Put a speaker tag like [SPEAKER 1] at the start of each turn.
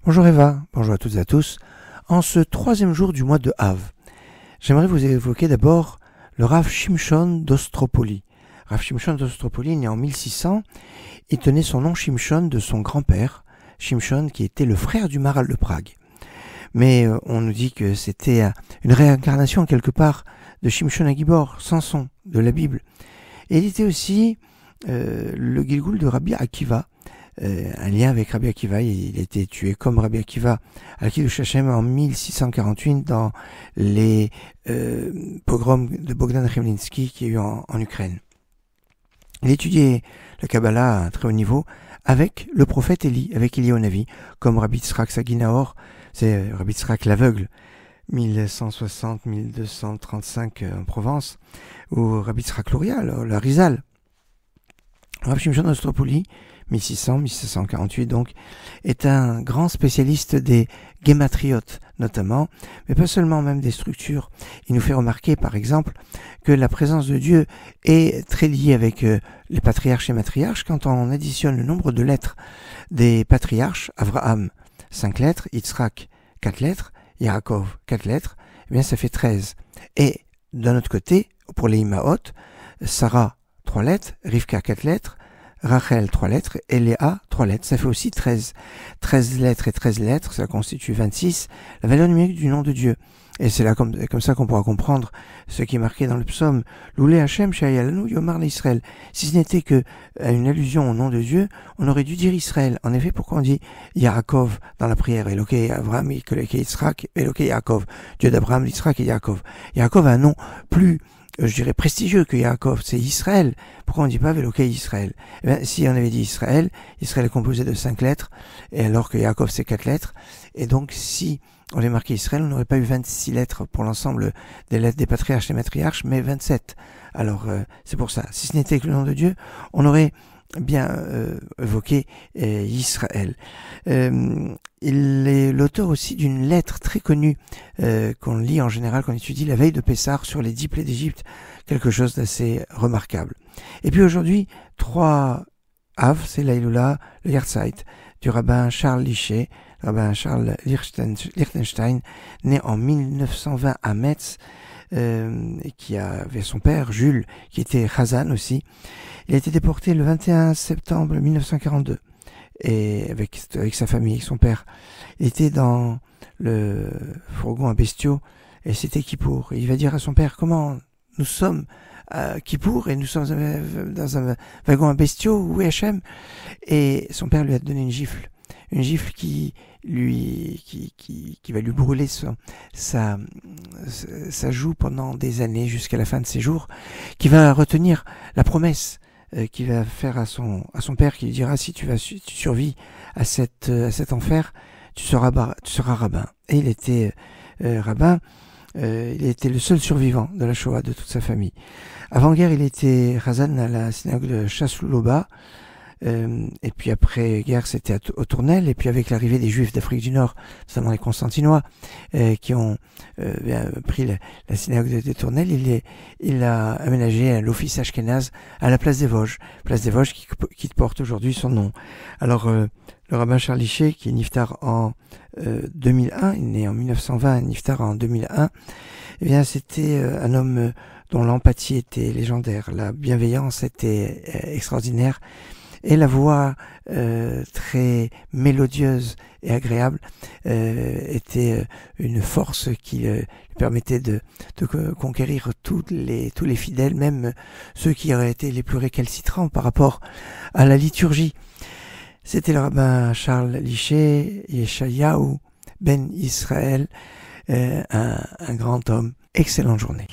[SPEAKER 1] Bonjour Eva, bonjour à toutes et à tous. En ce troisième jour du mois de Av, j'aimerais vous évoquer d'abord le Rav Shimshon d'Ostropoli. Rav Shimshon d'Ostropoli, né en 1600, il tenait son nom Shimshon de son grand-père, Shimshon qui était le frère du Maharal de Prague. Mais on nous dit que c'était une réincarnation quelque part de Shimshon Agibor, Samson, de la Bible. Et il était aussi le Gilgoul de Rabbi Akiva, un lien avec Rabbi Akiva. Il a été tué comme Rabbi Akiva à Kiddush Hashem en 1648 dans les pogroms de Bogdan Khmelnytsky qu'il y a eu en Ukraine. Il étudiait la Kabbalah à un très haut niveau avec le prophète Élie, avec Eliyahu Navi, comme Rabbi Tzrak Saginaor, c'est Rabbi Tzrak l'aveugle, 1160-1235 en Provence, ou Rabbi Tzrak Luria, la Rizal. Rav Shimshon d'Ostropoli, 1600-1748 donc, est un grand spécialiste des guématriotes notamment, mais pas seulement, même des structures. Il nous fait remarquer par exemple que la présence de Dieu est très liée avec les patriarches et matriarches. Quand on additionne le nombre de lettres des patriarches, Avraham 5 lettres, Yitzhak 4 lettres, Yaakov 4 lettres, eh bien ça fait 13. Et d'un autre côté, pour les Imaot, Sarah 3 lettres, Rivka 4 lettres, Rachel 3 lettres et Léa 3 lettres. Ça fait aussi 13. 13 lettres et 13 lettres, ça constitue 26, la valeur numérique du nom de Dieu. Et c'est là comme ça qu'on pourra comprendre ce qui est marqué dans le psaume Loulé Hachem Shayalanu Yomar l'Israël. Si ce n'était que une allusion au nom de Dieu, on aurait dû dire Israël. En effet, pourquoi on dit Yaakov dans la prière, Eloké Abraham, Eloké Yitzhak, Eloké Yaakov, Dieu d'Abraham, d'Yitzhak et Yaakov. Yaakov a un nom plus je dirais prestigieux que Yaakov, c'est Israël. Pourquoi on ne dit pas Véloké Israël? Eh bien, si on avait dit Israël, Israël est composé de 5 lettres, et alors que Yaakov c'est 4 lettres, et donc si on avait marqué Israël, on n'aurait pas eu 26 lettres pour l'ensemble des lettres des patriarches et matriarches, mais 27. Alors c'est pour ça. Si ce n'était que le nom de Dieu, on aurait bien évoqué Israël. Il est l'auteur aussi d'une lettre très connue qu'on lit en général, qu'on étudie la veille de Pessah sur les 10 plaies d'Égypte, quelque chose d'assez remarquable. Et puis aujourd'hui, 3 Av, c'est l'Aïloula, le Yahrzeit du rabbin Charles Liché, rabbin Charles Lichtenstein, né en 1920 à Metz, qui avait son père, Jules, qui était Chazan aussi. Il a été déporté le 21 septembre 1942 et avec sa famille, avec son père. Il était dans le fourgon à bestiaux et c'était Kippour. Et il va dire à son père comment nous sommes à Kippour et nous sommes dans un wagon à bestiaux, où est Hachem? Et son père lui a donné une gifle qui va lui brûler sa joue pendant des années jusqu'à la fin de ses jours, qui va retenir la promesse qu'il va faire à son père, qui lui dira si tu survis à cet enfer, tu seras rabbin. Et il était rabbin, il était le seul survivant de la Shoah de toute sa famille. Avant-guerre, il était Chazan à la synagogue de Chaslouba. Et puis après guerre, c'était au Tournelle. Et puis avec l'arrivée des Juifs d'Afrique du Nord, notamment les Constantinois, qui ont pris la synagogue de Tournelle, il a aménagé l'office Ashkenaz à la place des Vosges qui porte aujourd'hui son nom. Alors le rabbin Charles Liché, qui est niftar en 2001, il est né en 1920, niftar en 2001, eh bien c'était un homme dont l'empathie était légendaire, la bienveillance était extraordinaire. Et la voix très mélodieuse et agréable était une force qui lui permettait de conquérir tous les fidèles, même ceux qui auraient été les plus récalcitrants par rapport à la liturgie. C'était le rabbin Charles Liché, Yeshayahu Ben Israël, un grand homme. Excellente journée.